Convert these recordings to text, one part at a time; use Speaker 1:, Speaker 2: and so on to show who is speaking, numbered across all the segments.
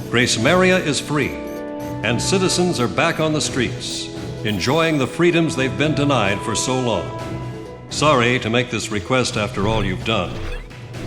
Speaker 1: Gracemeria is free, and citizens are back on the streets, enjoying the freedoms they've been denied for so long. Sorry to make this request after all you've done,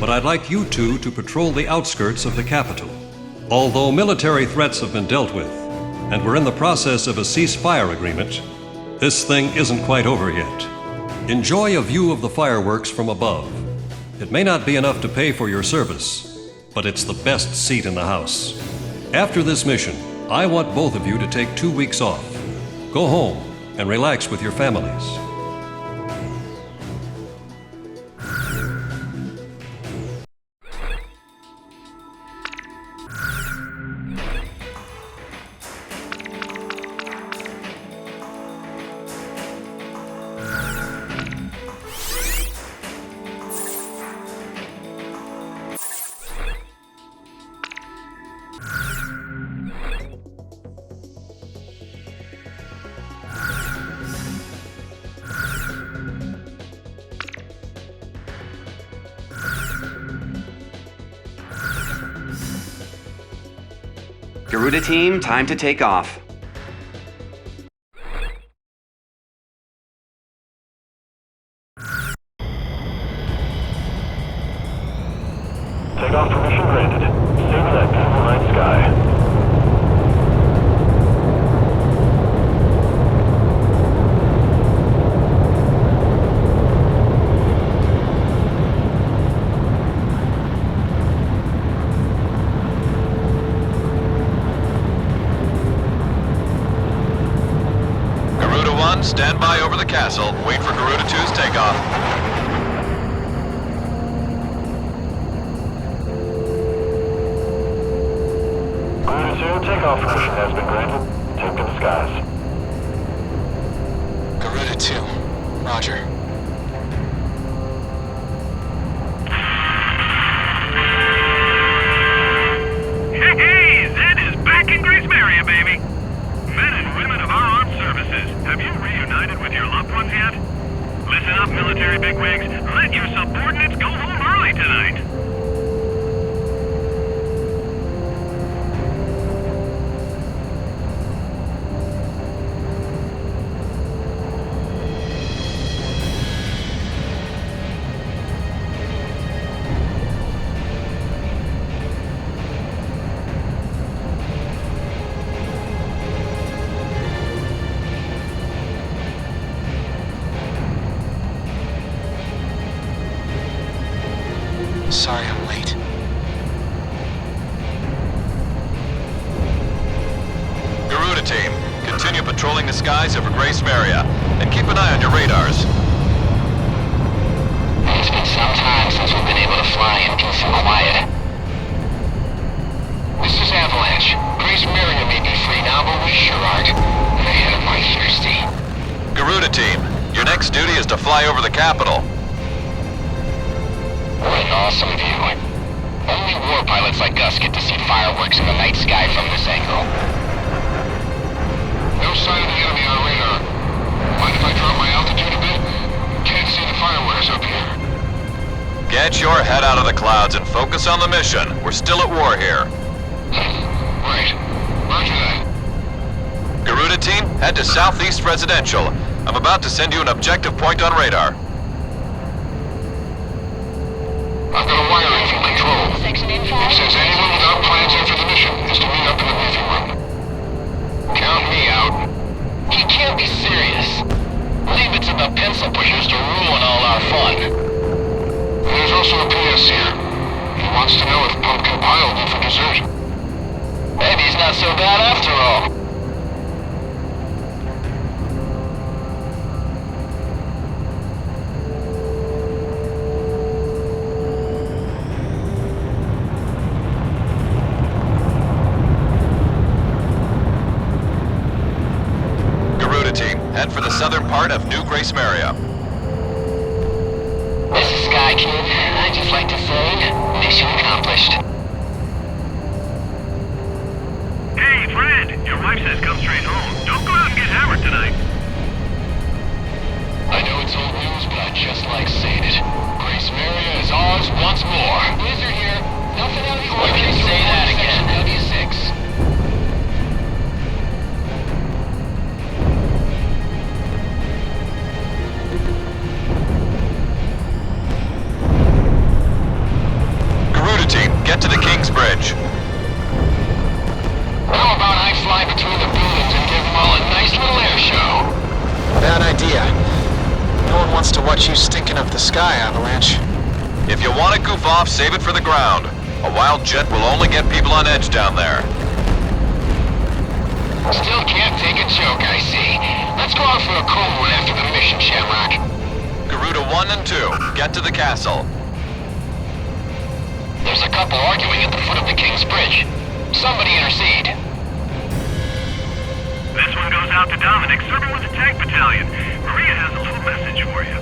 Speaker 1: but I'd like you two to patrol the outskirts of the capital. Although military threats have been dealt with, and we're in the process of a ceasefire agreement, this thing isn't quite over yet. Enjoy a view of the fireworks from above. It may not be enough to pay for your service, but it's the best seat in the house. After this mission, I want both of you to take 2 weeks off. Go home and relax with your families.
Speaker 2: Garuda Team, time to take off.
Speaker 3: Takeoff permission granted. Savor that beautiful night sky.
Speaker 4: Stand by over the castle. Wait for Garuda 2's takeoff.
Speaker 3: Garuda 2, takeoff permission has been granted. Take to the skies.
Speaker 5: Garuda 2. Roger.
Speaker 6: Hey, Zed is back in Gracemeria, baby! Men and women of our armed services, have you reunited with your loved ones yet? Listen up, military bigwigs. Let your subordinates go home early tonight.
Speaker 5: Sorry I'm late.
Speaker 4: Garuda Team, continue patrolling the skies over Gracemeria, and keep an eye on your radars.
Speaker 7: It's been some time since we've been able to fly in peace and quiet. This is Avalanche. Gracemeria may be free now, but we sure aren't. Man, am I thirsty.
Speaker 4: Garuda Team, your next duty is to fly over the capital.
Speaker 7: What an awesome view. Only war pilots like us get to see fireworks in the night sky from this angle. No sign of the enemy on radar. Mind if I drop my altitude a bit? Can't see the fireworks up here.
Speaker 4: Get your head out of the clouds and focus on the mission. We're still at war here.
Speaker 7: Right. Roger that.
Speaker 4: Garuda Team, head to Southeast Residential. I'm about to send you an objective point on radar.
Speaker 7: I've got a wire in from control. It says anyone without plans after the mission is to meet up in the briefing room. Count me out. He can't be serious. Leave it to the pencil pushers to ruin all our fun. There's also a PS here. He wants to know if pumpkin pie will do for dessert. Maybe he's not so bad after all.
Speaker 4: Head for the southern part of New Gracemeria.
Speaker 7: This is Sky Kid. I'd just like to say, mission accomplished.
Speaker 6: Hey, Fred! Your wife says come straight home. Don't go out and get hammered tonight.
Speaker 7: I know it's old news, but I just like saying it. Gracemeria is ours once more. Blizzard here. Nothing out of the ordinary. Say that again. W6.
Speaker 5: about you stinking up the sky, Avalanche?
Speaker 4: If you want to goof off, save it for the ground. A wild jet will only get people on edge down there.
Speaker 7: Still can't take a joke, I see. Let's go out for a cold one after the mission, Shamrock.
Speaker 4: Garuda 1 and 2, get to the castle.
Speaker 7: There's a couple arguing at the foot of the King's Bridge. Somebody intercede.
Speaker 6: This one goes out to Dominic, serving with the tank battalion. Maria has a little message for you.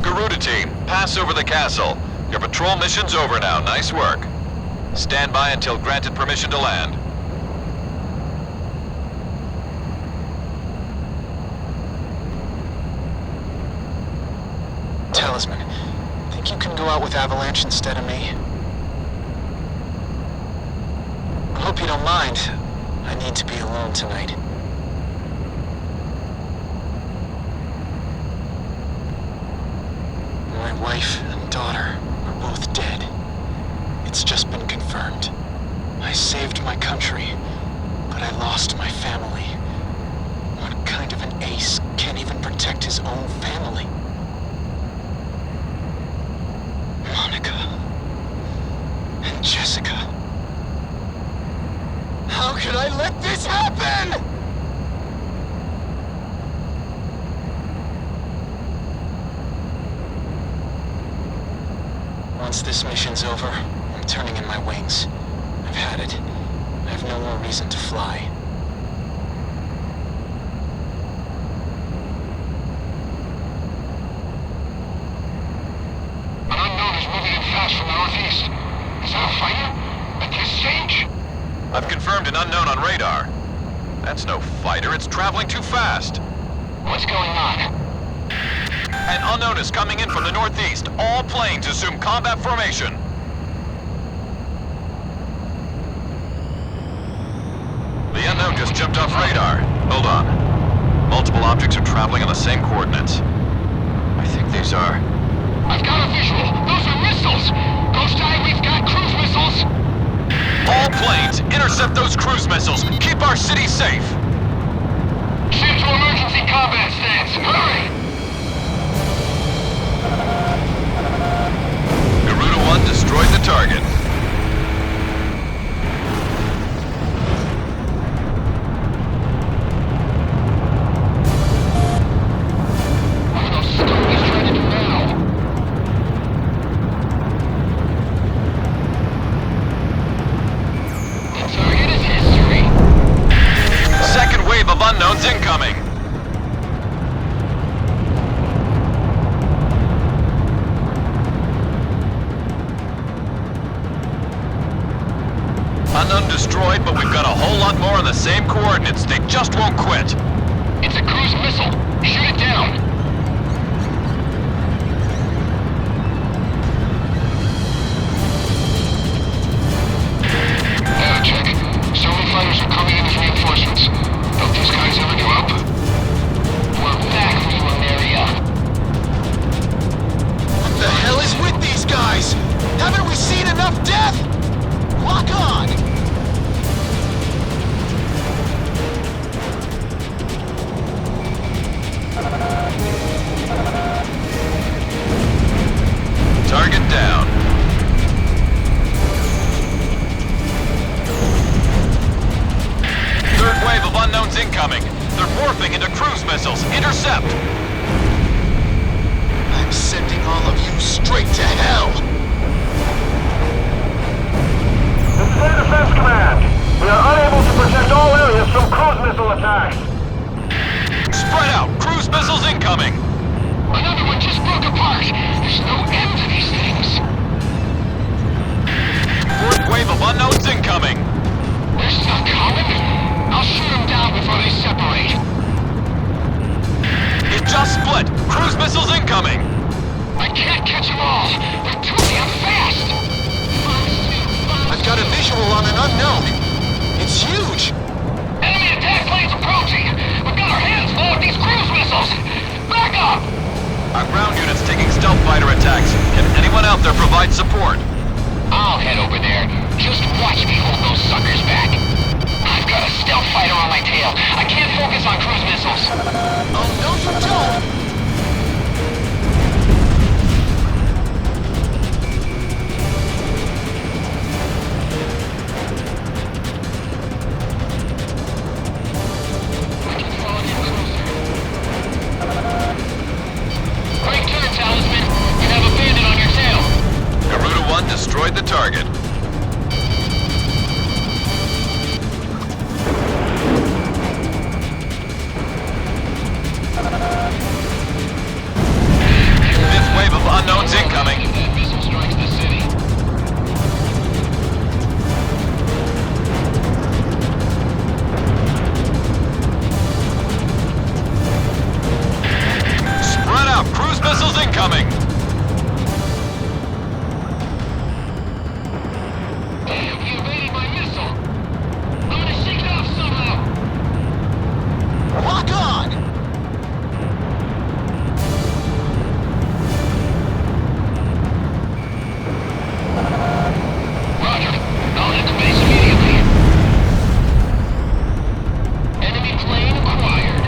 Speaker 4: Garuda Team, pass over the castle. Your patrol mission's over now. Nice work. Stand by until granted permission to land.
Speaker 5: Talisman, think you can go out with Avalanche instead of me? I hope you don't mind. I need to be alone tonight. My wife and daughter are both dead. It's just been confirmed. I saved my country, but I lost my family. What kind of an ace can't even protect his own family? Monica and Jessica. How could I let this happen? Once this mission's over, I'm turning in my wings. I've had it. I have no more reason to fly.
Speaker 7: An unknown is moving in fast from the northeast. Is that a fighter? At this stage?
Speaker 4: I've confirmed an unknown on radar. That's no fighter, it's traveling too fast.
Speaker 7: What's going on?
Speaker 4: An unknown is coming in from the northeast. All planes assume combat formation. The unknown just jumped off radar. Hold on. Multiple objects are traveling on the same coordinates. I think these are...
Speaker 7: I've got a visual. Those are missiles. Ghost Eye, we've got cruise missiles.
Speaker 4: All planes, intercept those cruise missiles. Keep our city safe.
Speaker 7: Shift to emergency combat stance. Hurry!
Speaker 4: Garuda 1 destroyed the target.
Speaker 7: What are those stupid trying to do now? The target is history.
Speaker 4: Second wave of unknowns incoming. Unknown destroyed, but we've got a whole lot more on the same coordinates. They just won't quit.
Speaker 7: It's a cruise missile. Shoot it down. Air check. Several fighters are coming in as reinforcements. Don't these guys ever give up? We're back for you, Emmerian.
Speaker 5: What the hell is with these guys? Haven't we seen enough death? Lock on!
Speaker 4: Target down. Third wave of unknowns incoming. They're morphing into cruise missiles. Intercept!
Speaker 5: I'm sending all of you straight to hell!
Speaker 3: This is Air Defense Command. We are unable to protect all areas from cruise missile attacks.
Speaker 4: Spread out! Cruise missiles incoming!
Speaker 7: Another one just broke apart. There's no end to these things.
Speaker 4: Fourth wave of unknowns incoming!
Speaker 7: They're still coming? I'll shoot them down before they separate.
Speaker 4: It just split! Cruise missiles incoming!
Speaker 7: I can't catch them all. They're too damn fast.
Speaker 5: I've got a visual on an unknown. It's huge!
Speaker 7: Enemy attack planes approaching! We've got our hands full with these cruise missiles! Back up!
Speaker 4: Our ground unit's taking stealth fighter attacks. Can anyone out there provide support?
Speaker 7: I'll head over there. Just watch me hold those suckers back. I've got a stealth fighter on my tail. I can't focus on cruise missiles.
Speaker 5: Oh, no you don't!
Speaker 7: Great turn, Talisman. You have a bandit on your tail.
Speaker 4: Garuda 1 destroyed the target. Fifth wave of unknowns incoming.
Speaker 7: If that missile strikes the city.
Speaker 4: Spread out. Cruise missiles incoming.
Speaker 7: Damn, he evaded my missile. I'm gonna shake it off somehow.
Speaker 5: Lock on!
Speaker 7: Roger. I'll head to base immediately. Enemy plane acquired.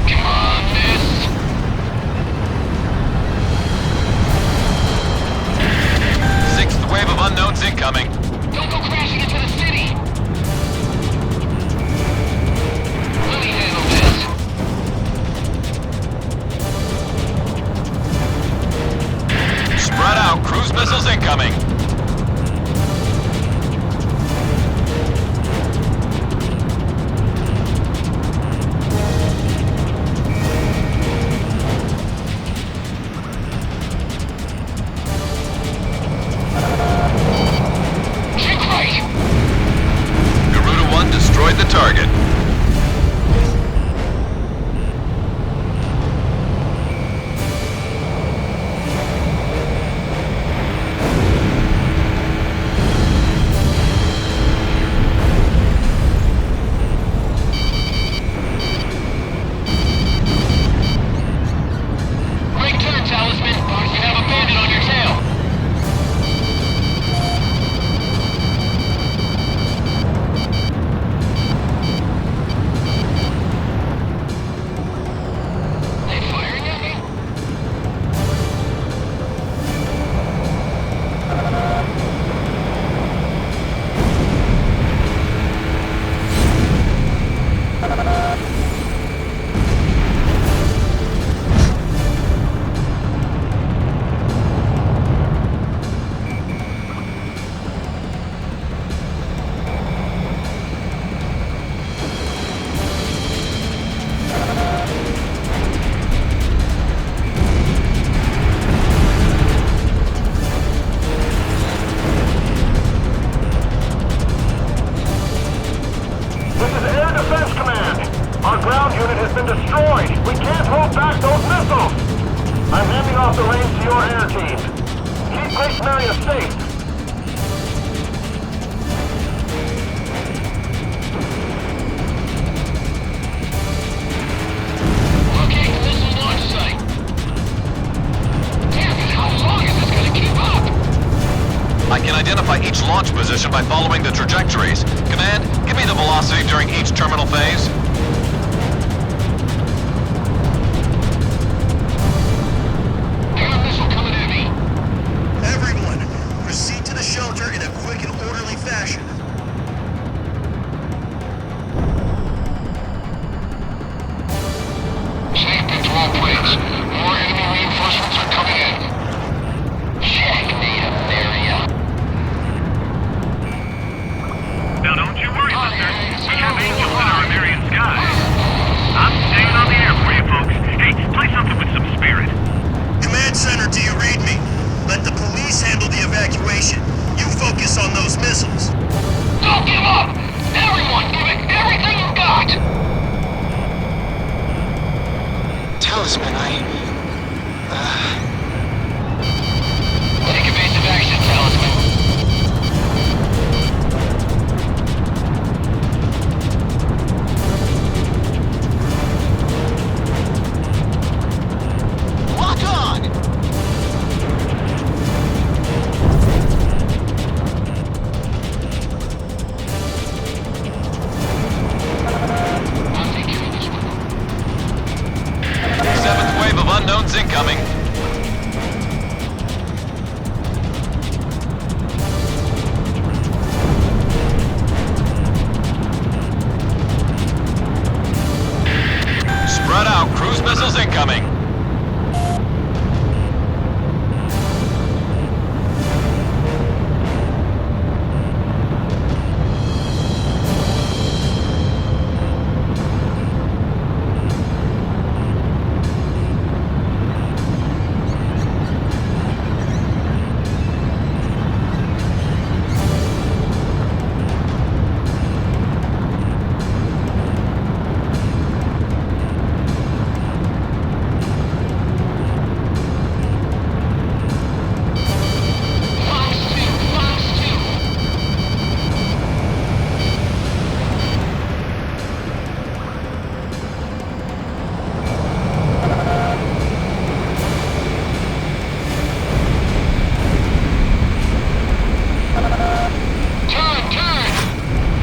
Speaker 7: Come on, miss.
Speaker 4: Sixth wave of unknowns incoming.
Speaker 7: Don't go crashing into the city! Let me handle this.
Speaker 4: Spread out. Cruise missiles incoming.
Speaker 7: Check right!
Speaker 4: Garuda 1 destroyed the target.
Speaker 7: Great turn, Talisman. You have a bandit on your tail. They firing at me?
Speaker 3: This is Air Defense Command. Our ground unit has been destroyed. We can't hold back those missiles. I'm handing off the reins to your air team. Keep Gracemeria safe.
Speaker 7: Locate the missile launch site. Damn it, how long is this gonna keep up?
Speaker 4: I can identify each launch position by following the trajectories. Command, give me the velocity during each terminal phase.
Speaker 7: Got a missile coming at me.
Speaker 8: Everyone, proceed to the shelter in a quick and orderly fashion.
Speaker 7: Check to all planes. More enemy reinforcements are coming in. Checkmate, Emmerian.
Speaker 6: Now don't you worry, mister. We have angels in our Emmerian sky.
Speaker 5: Talisman,
Speaker 7: Take evasive action, Talisman.
Speaker 5: Lock on!
Speaker 7: I'll take care of this one.
Speaker 4: Seventh wave of unknowns incoming. Spread out. Cruise missiles incoming.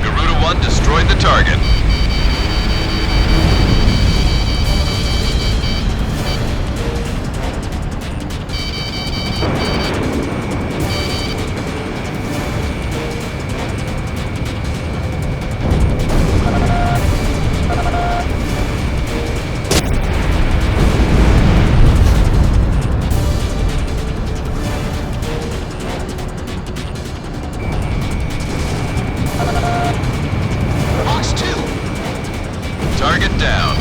Speaker 4: Garuda 1 destroyed the target.
Speaker 5: Box 2!
Speaker 4: Target down.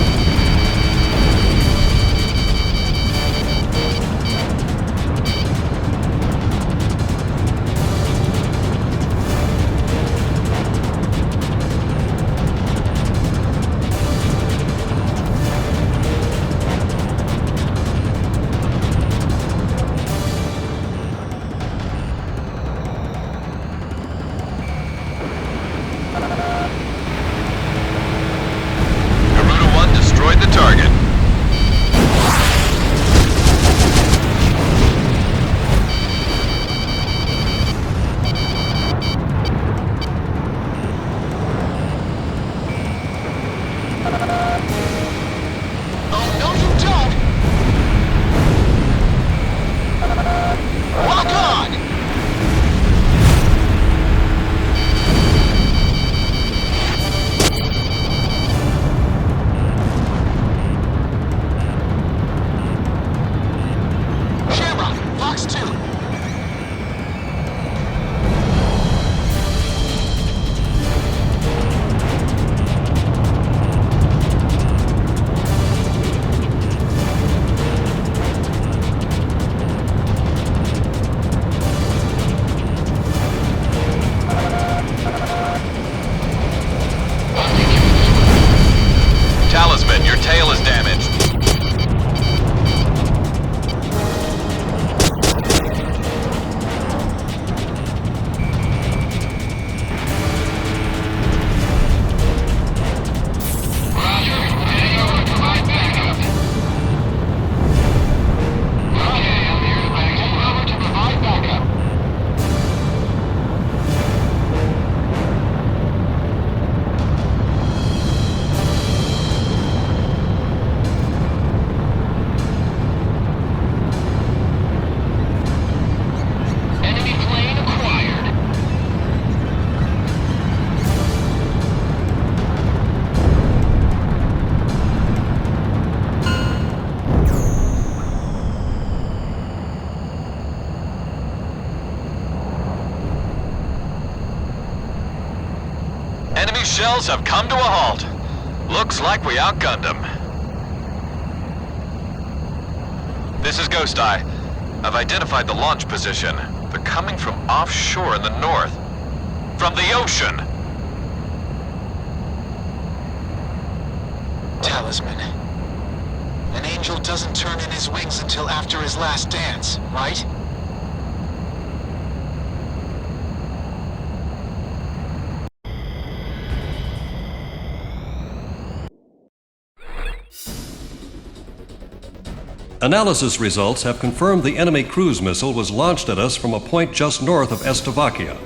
Speaker 4: Garuda 1 destroyed the target.
Speaker 5: Oh, no you don't! Lock on! Shamrock, box 2!
Speaker 4: Talisman, your tail is damaged.
Speaker 7: Roger. Heading over to provide backup. Okay, I'm here. I'm heading over to provide backup. Enemy plane acquired.
Speaker 4: Enemy shells have come to a halt. Looks like we outgunned them. This is Ghost Eye. I've identified the launch position. They're coming from offshore in the north. From the ocean!
Speaker 5: Talisman. An angel doesn't turn in his wings until after his last dance, right?
Speaker 1: Analysis results have confirmed the enemy cruise missile was launched at us from a point just north of Estovakia.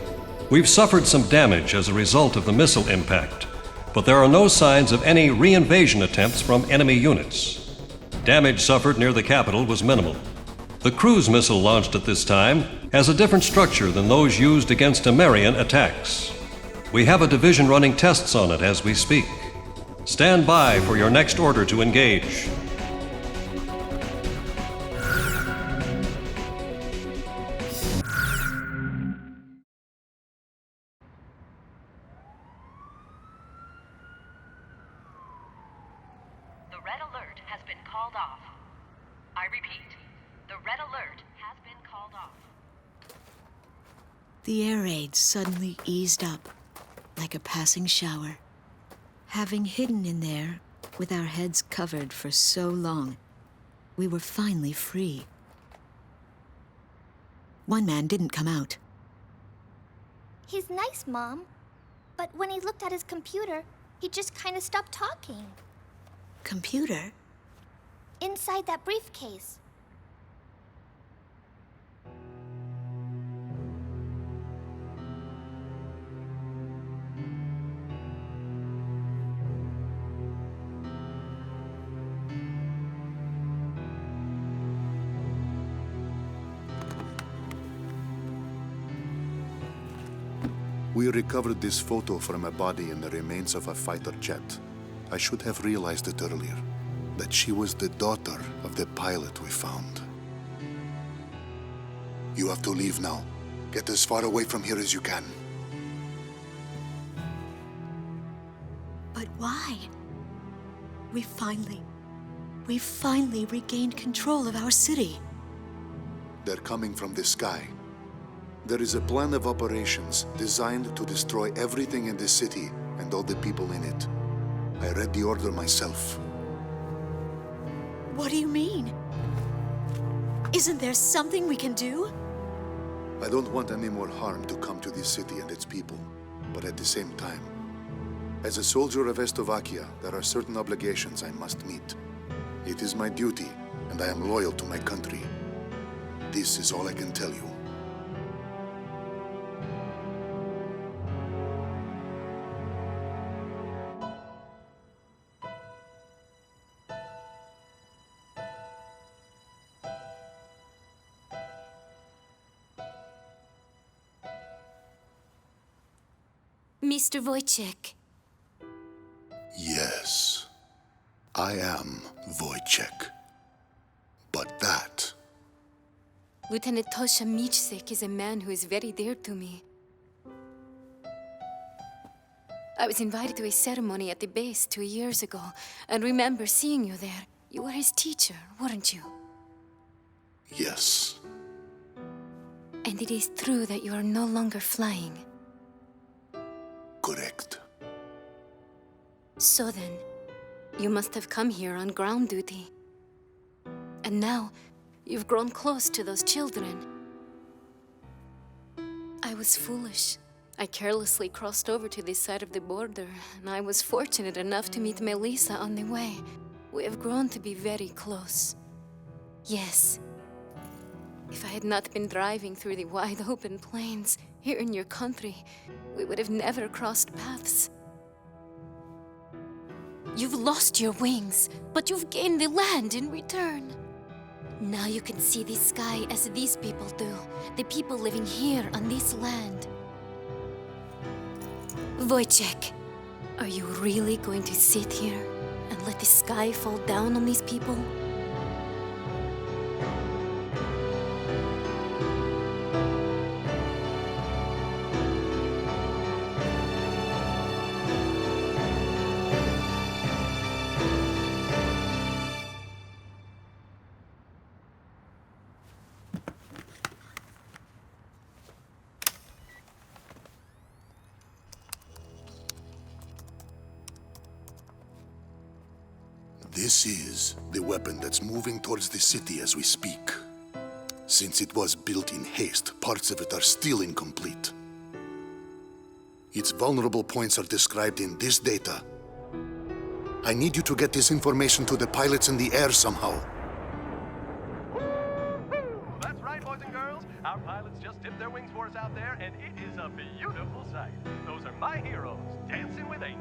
Speaker 1: We've suffered some damage as a result of the missile impact, but there are no signs of any reinvasion attempts from enemy units. Damage suffered near the capital was minimal. The cruise missile launched at this time has a different structure than those used against Emmerian attacks. We have a division running tests on it as we speak. Stand by for your next order to engage.
Speaker 9: The red alert has been called off. I repeat, the red alert has been called off.
Speaker 10: The air raid suddenly eased up, like a passing shower. Having hidden in there, with our heads covered for so long, we were finally free. One man didn't come out.
Speaker 11: He's nice, Mom. But when he looked at his computer, he just kind of stopped talking.
Speaker 10: Computer?
Speaker 11: Inside that briefcase.
Speaker 12: We recovered this photo from a body in the remains of a fighter jet. I should have realized it earlier, that she was the daughter of the pilot we found. You have to leave now. Get as far away from here as you can.
Speaker 10: But why? We finally regained control of our city.
Speaker 12: They're coming from the sky. There is a plan of operations designed to destroy everything in the city and all the people in it. I read the order myself.
Speaker 10: What do you mean? Isn't there something we can do?
Speaker 12: I don't want any more harm to come to this city and its people, but at the same time, as a soldier of Estovakia, there are certain obligations I must meet. It is my duty, and I am loyal to my country. This is all I can tell you.
Speaker 13: Mr. Wojciech.
Speaker 12: Yes, I am Wojciech. But that...
Speaker 13: Lieutenant Tosha Michsik is a man who is very dear to me. I was invited to a ceremony at the base 2 years ago, and remember seeing you there. You were his teacher, weren't you?
Speaker 12: Yes.
Speaker 13: And it is true that you are no longer flying.
Speaker 12: Correct.
Speaker 13: So then, you must have come here on ground duty. And now, you've grown close to those children. I was foolish. I carelessly crossed over to this side of the border, and I was fortunate enough to meet Melissa on the way. We have grown to be very close. Yes. If I had not been driving through the wide open plains here in your country, we would have never crossed paths. You've lost your wings, but you've gained the land in return. Now you can see the sky as these people do, the people living here on this land. Wojciech, are you really going to sit here and let the sky fall down on these people?
Speaker 12: This is the weapon that's moving towards the city as we speak. Since it was built in haste, parts of it are still incomplete. Its vulnerable points are described in this data. I need you to get this information to the pilots in the air somehow.
Speaker 3: That's right, boys and girls. Our pilots just tipped their wings for us out there, and it is a beautiful sight. Those are my heroes, dancing with angels.